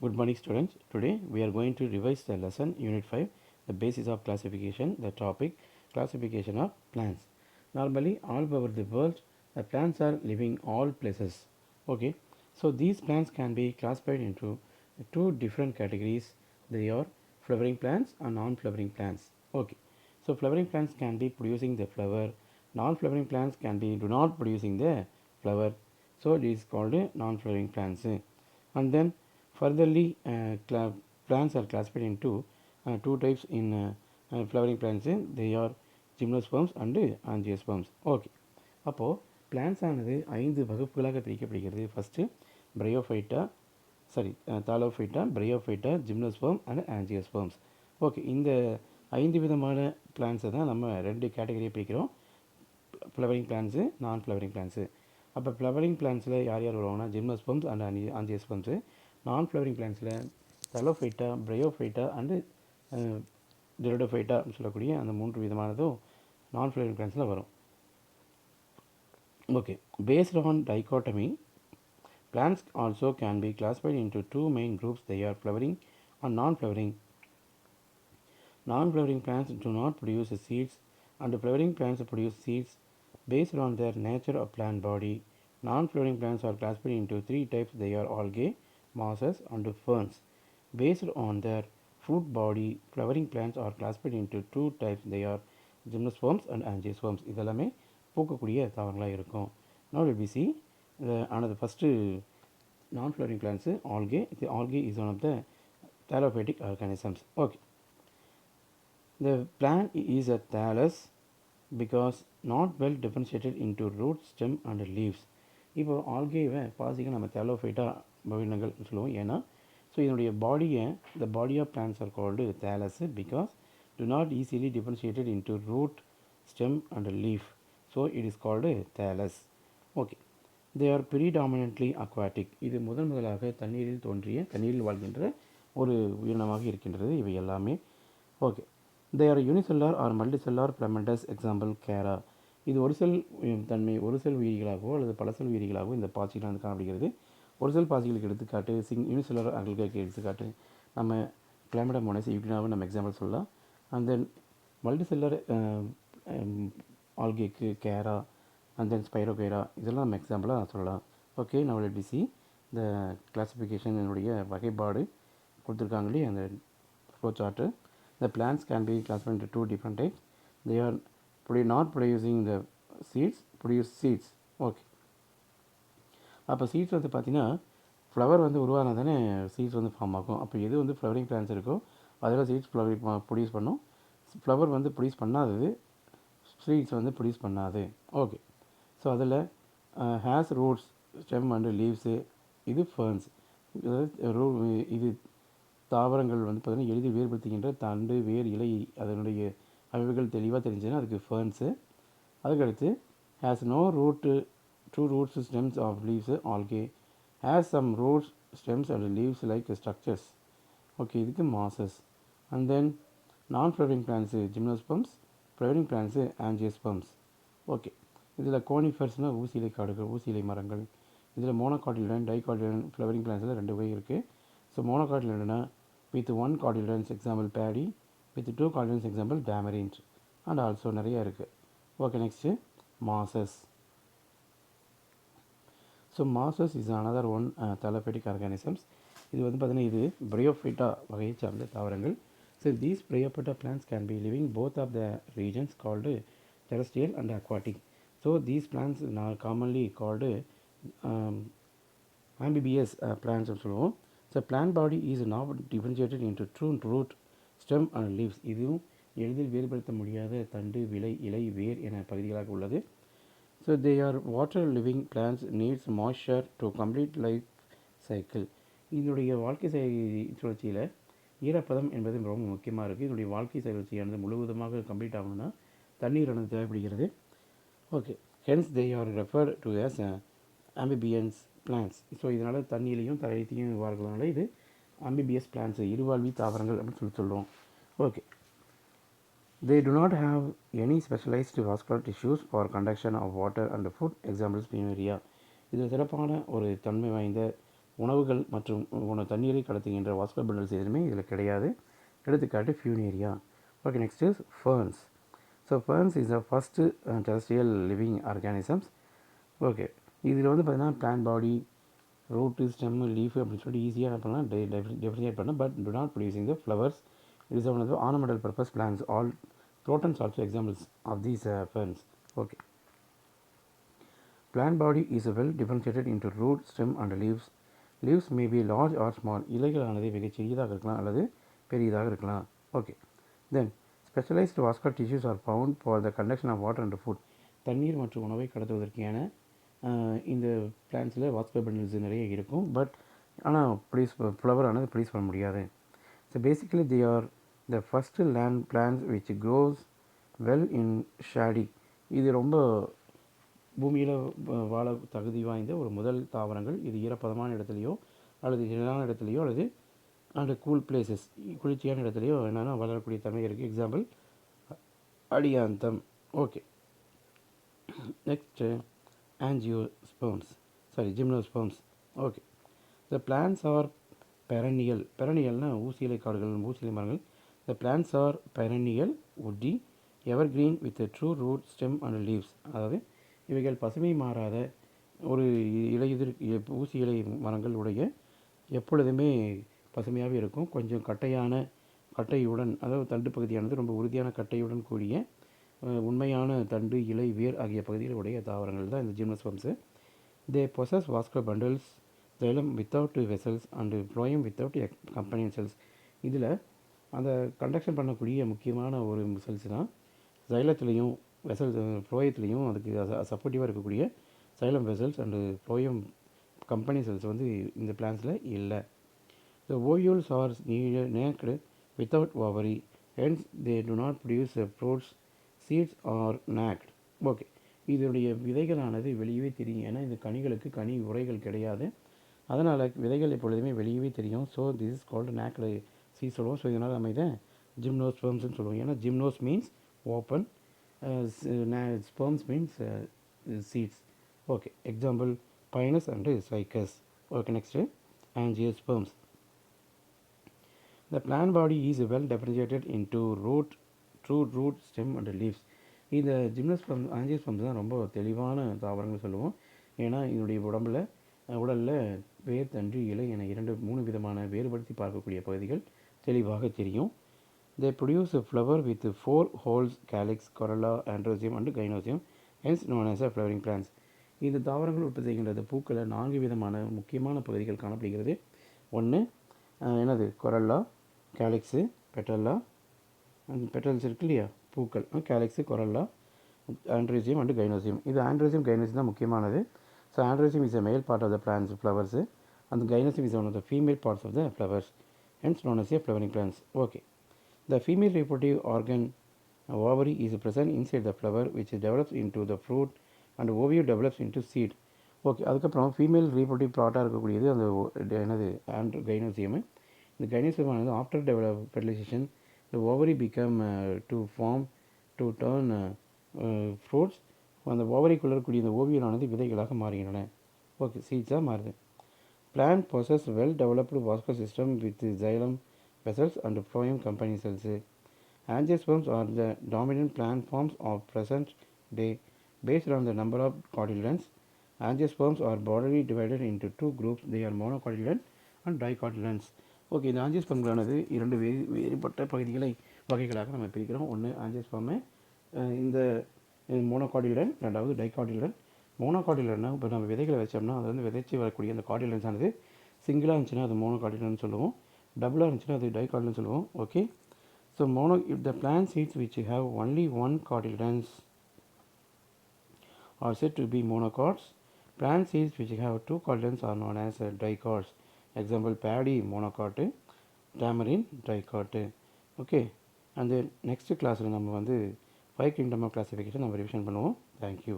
Good morning students. Today we are going to revise the lesson unit 5, the basis of classification, the topic classification of plants. Normally all over the world the plants are living all places. Okay. So these plants can be classified into two different categories. They are flowering plants and non-flowering plants. Okay. So flowering plants can be producing the flower. Non-flowering plants can be do not producing the flower. So it is called non-flowering plants. And then furtherly, plants are classified into two types in flowering plants. They are gymnosperms and angiosperms. Okay. அப்போது plants ஆனது 5 வகுப்புகளாக பிரிக்கப்படுகிறது. First bryophyta thallophyta, bryophyta, gymnosperm and angiosperms. Okay, இந்த 5 விதமான பிளான்ஸை தான் நம்ம 2 கேட்டகரியாக பிரிக்கிறோம். Flowering plants, non flowering plants. அப்போ ஃப்ளவரிங் பிளான்ஸில் யார் யார் வருவாங்கன்னா ஜிம்னோஸ்பெர்ம்ஸ் அண்ட் ஆஞ்சியோஸ்பெர்ம்ஸு. நான் ஃப்ளவரிங் பிளான்ஸில் தலோஃபைட்டா, பிரையோஃபைட்டா அண்டு ஜெரடோஃபைட்டா சொல்லக்கூடிய அந்த 3 விதமானதும் நான் ஃப்ளவரிங் பிளான்ஸில் வரும். Okay, based on dichotomy, plants also can be classified into two main groups. They are flowering and non-flowering. Non-flowering plants do not produce seeds, and flowering plants produce seeds based on their nature of plant body. Non-flowering plants are classified into 3 types. They are algae, mosses, and ferns. Based on their fruit body, flowering plants are classified into 2 types. They are gymnosperms and angiosperms. இதெல்லாமே பூக்கக்கூடிய தாவரங்களாக இருக்கும். Now let me see another first non-flowering plants, algae. The algae is one of the thallophytic organisms. Okay, the plant is a thallus because not well differentiated into root, stem and leaves. இப்போ ஆல்கேவை பாசிக்க நம்ம தேலோஃபைட்டா பவினங்கள் சொல்லுவோம். ஏன்னா so இதனுடைய பாடியை the body of plants are called thallus because do not easily differentiated into root, stem and leaf. So it is called thallus. Okay, they are predominantly aquatic. இது முதலாக தண்ணீரில் தோன்றிய தண்ணீரில் வாழ்கின்ற ஒரு உயிரினமாக இருக்கின்றது இவை எல்லாமே. Okay, they are unicellular or multicellular filamentous. Example கேரா. இது ஒரு செல் தன்மை ஒரு செல் உயிரிகளாகவோ அல்லது பல செல் உயிரிகளாகவோ இந்த பாசிகள் வந்து காணப்படுகிறது. ஒரு செல் பாசிகளுக்கு எடுத்துக்காட்டு யூனிசெல்லுலர் அல்கைக்கு எடுத்துக்காட்டு நம்ம கிளாமிடோமோனஸ் யூக்ளினாவை நம்ம எக்ஸாம்பிள் சொல்லலாம். அண்ட் தென் மல்டிசெல்லர் ஆல்கேக்கு கேரா அண்ட் தென் ஸ்பைரோகைரா இதெல்லாம் நம்ம எக்ஸாம்பிளாக சொல்லலாம். Okay, now let me see the classification. என்னுடைய வகைப்பாடு கொடுத்துருக்காங்க இல்லையா அந்த flow chart. The plants can be classified into 2 different types. They are not producing the seeds, produce seeds. Okay, அப்போ சீட்ஸ் வந்து பார்த்திங்கன்னா ஃப்ளவர் வந்து உருவானால் தானே சீட்ஸ் வந்து ஃபார்ம் ஆகும். அப்போ எது வந்து ஃப்ளவரிங் பிளான்ஸ் இருக்கோ அதில் சீட்ஸ் ப்ரொடியூஸ் பண்ணும். ஃப்ளவர் வந்து ப்ரொடியூஸ் பண்ணாதது சீட்ஸ் வந்து ப்ரொடியூஸ் பண்ணாது. ஓகே, ஸோ அதில் has roots, stem and leaves, இது ஃபர்ன்ஸ். இது தாவரங்கள் வந்து பார்த்திங்கன்னா எளிதில் வேறுபடுத்துகின்ற தண்டு, வேர், இலை அதனுடைய அமைப்புகள் தெளிவாக தெரிஞ்சுன்னா அதுக்கு ஃபர்ன்ஸு. அதுக்கடுத்து has no root, two roots, stems of leaves, algae. Has some roots, stems and leaves like structures. Okay, இதுக்கு mosses. And then non-flowering plants gymnosperms, flowering plants angiosperms. Okay, இதில் கோனிஃபர்ஸ்னால் ஊசிலை காடுகள், ஊசிலை மரங்கள். இதில் மோனோகாட்டிலிடன், டைகாட்டிலிடன் ஃப்ளவரிங் பிளான்ஸில் 2 வகை இருக்குது. So மோனோகாட்டிலிடனா with 1 cotyledons example paddy, with 2 cotyledons example tamarind and also நிறையா இருக்குது. Okay, next mosses. So mosses is another one thallophytic organisms. இது வந்து பார்த்திங்கன்னா இது பிரையோஃபைட்டா வகையை சார்ந்த தாவரங்கள். So these bryophyta plants can be living both of the regions called terrestrial and aquatic. So these plants நான் காமன்லி கால்டு ஆம்பிபியஸ் பிளான்ஸ் சொல்லுவோம். So plant body is not differentiated into true root, stem and leaves. இதுவும் எளிதில் வேறுபடுத்த முடியாத தண்டு, விலை, இலை, வேர் என பகுதிகளாக உள்ளது. So they are water living plants, needs moisture to complete life cycle. இதனுடைய வாழ்க்கை சுழற்சியில் ஈரப்பதம் என்பது ரொம்ப முக்கியமாக இருக்குது. இதனுடைய வாழ்க்கை சுழற்சியானது முழுவதுமாக கம்ப்ளீட் ஆகணும்னா தண்ணீரானது தேவைப்படுகிறது. Okay, hence they are referred to as amphibians plants. So இதனால் தண்ணியிலையும் தரையத்தையும் வாழ்கிறதுனால இது ஆம்பிபியஸ் பிளான்ஸ், இருவாழ்வி தாவரங்கள் அப்படின்னு சொல்லுவோம். Okay, they do not have any specialized vascular tissues for conduction of water and food. Examples Pleuria. இதில் சிறப்பான ஒரு தன்மை வாய்ந்த உணவுகள் மற்றும் தண்ணீரை கடத்துகின்ற வாஸ்குலர் பண்டல்ஸ் எதுவுமே இதில் கிடையாது. எடுத்துக்காட்டு funaria. Okay, next is ferns. So ferns is the first terrestrial living organisms. Okay, இதில் வந்து பார்த்தீங்கன்னா plant body, root, stem, leaf அப்படின்னு சொல்லிட்டு ஈஸியாக என்ன பண்ணலாம் டெஃபினிஷியேட் பண்ணலாம். But do not producing the flowers. It is one of the ornamental purpose plants. All crotons also examples of these ferns. Okay. Plant body is well differentiated into root, stem and leaves. Leaves may be large or small. இலைகளானது மிகச் சிறியதாக இருக்கலாம் அல்லது பெரியதாக இருக்கலாம். Okay, then specialised vascular tissues are found for the conduction of water and food. தண்ணீர் மற்றும் உணவை கடத்துவதற்கான இந்த பிளான்ஸில் வாஸ்குலர் பண்டல்ஸ் நிறைய இருக்கும். பட் ஆனால் ஃப்ளவர் ஆனது ப்ரொடியூஸ் பண்ண முடியாது. So basically they are the first land plants which grows well in shady. இது ரொம்ப பூமியில் வாழ தகுதி வாய்ந்த ஒரு முதல் தாவரங்கள். இது ஈரப்பதமான இடத்துலையோ அல்லது நிழலான இடத்துலையோ அல்லது அண்ட் கூல் பிளேசஸ், குளிர்ச்சியான இடத்துலையோ என்னென்னா வளரக்கூடிய தன்மை இருக்குது. Example adiantum. Okay, next gymnosperms. Okay, the plants are perennial. பெரனியல்னால் ஊசியிலை காடுகள், ஊசியிலை மரங்கள். The plants are perennial, woody, evergreen with a true root, stem and leaves. அதாவது இவைகள் பசுமை மாறாத ஒரு ஊசி இலை மரங்கள் உடைய எப்பொழுதுமே பசுமையாகவே இருக்கும். கொஞ்சம் கட்டையுடன், அதாவது தண்டு பகுதியானது ரொம்ப உறுதியான கட்டையுடன் கூடிய உண்மையான தண்டு, இலை, வேர் ஆகிய பகுதிகள் உடைய தாவரங்கள் தான் இந்த gymnosperms. They possess vascular bundles, xylem without vessels and phloem without companion cells. இதில் அந்த கண்டக்ஷன் பண்ணக்கூடிய முக்கியமான ஒரு செல்ஸ் தான் ஜைலத்துலேயும் ஃப்ளோயத்துலேயும் அதுக்கு சப்போர்ட்டிவாக இருக்கக்கூடிய xylem vessels and phloem company cells வந்து இந்த பிளான்ஸில் இல்லை. The ovules are naked without ovary, hence they do not produce fruits, seeds are naked. Okay, இதனுடைய விதைகளானது வெளியவே தெரியும். ஏன்னா இந்த கனிகளுக்கு கனி உரைகள் கிடையாது. அதனால் விதைகள் எப்பொழுதுமே வெளியவே தெரியும். So this is called naked seeds சொல்லுவோம். ஸோ இதனால் நம்ம இதை ஜிம்னோஸ்பர்ம்ஸ்னு சொல்லுவோம். ஏன்னா gymnos means open, sperms means seeds. Okay, example Pinus and Cycas. Okay, next angiosperms. The plant body is well differentiated into true root, stem and leaves. இந்த ஜிம்னோஸ்பர்ம் ஆஞ்சியோஸ்பர்ம்ஸ் தான் ரொம்ப தெளிவான தாவரங்கள் சொல்லுவோம். ஏன்னா இதனுடைய உடலில் வேர், தண்டு, இலை என 3 விதமான வேறுபடுத்தி பார்க்கக்கூடிய பகுதிகள் தெளிவாக தெரியும். They produce a flower with 4 holes, calyx, corolla, androsium and gynoecium, hence known as a flowering plants. இந்த தாவரங்கள் உற்பத்தி செய்கின்றது பூக்களை 4 விதமான முக்கியமான பகுதிகள் காணப்படுகிறது. ஒன்று என்னது, கொரல்லா, கேலிக்ஸு, பெட்டல்லா, பெட்டல்ஸ் இருக்கு இல்லையா, பூக்கள், கேலிக்ஸு, கொரல்லா, ஆண்ட்ரோசியம் அண்டு கைனோசியம். இது ஆண்ட்ரோசியம், கைனோசியம் தான் முக்கியமானது. So androecium is a male part of the plants flowers and gynoecium is one of the female parts of the flowers, hence known as a flowering plants. Okay. The female reproductive organ ovary is present inside the flower which develops into the fruit and ovule develops into seed. Okay, அதுக்கப்புறம் female reproductive ப்ராட்டாக இருக்கக்கூடியது அந்த என்னது gynoecium. இந்த gynoecium ஆனது after fertilisation the ovary become to turn fruits. அந்த ஓவரிக்குள்ளே இருக்கக்கூடிய இந்த ஓவியலானது விதைகளாக மாறுகின்றன. ஓகே, சீட்ஸாக மாறுது. Plant possess well developed vascular system with xylem, vessels and phloem company cells. Angiosperms are the dominant plant forms of present day. Based on the number of cotyledons, angiosperms are broadly divided into 2 groups. They are monocotyledon and dicotyledons. Okay, இந்த ஆஞ்சியோஸ்பர்ம்களானது 2 வேறுபட்ட வகைகளாக நம்ம பிரிக்கிறோம். ஒன்று ஆஞ்சியோஸ்பர்மை இந்த மோனோகாட்டிலடன், ரெண்டாவது டைகாட்டிலடன். மோனோகாட்டிலன்னா இப்போ நம்ம விதைகளை வச்சோம்னா அது வந்து விதைச்சி வரக்கூடிய அந்த காட்டிலன்ஸ் ஆனது சிங்கிளாக இருந்துச்சுன்னா அது மோனோகாட்டிலன் சொல்லுவோம், டபுளாக இருந்துச்சுன்னா அது டைகாட்டிலன் சொல்லுவோம். Okay, so if the plant seeds which have only one cotyledons are said to be monocots. Plant seeds which have 2 cotyledons are known as dicots. Example paddy monocot, tamarind dicot. Okay, and then next class நம்ம வந்து 5 kingdom of classification நம்ம revision பண்ணுவோம். Thank you.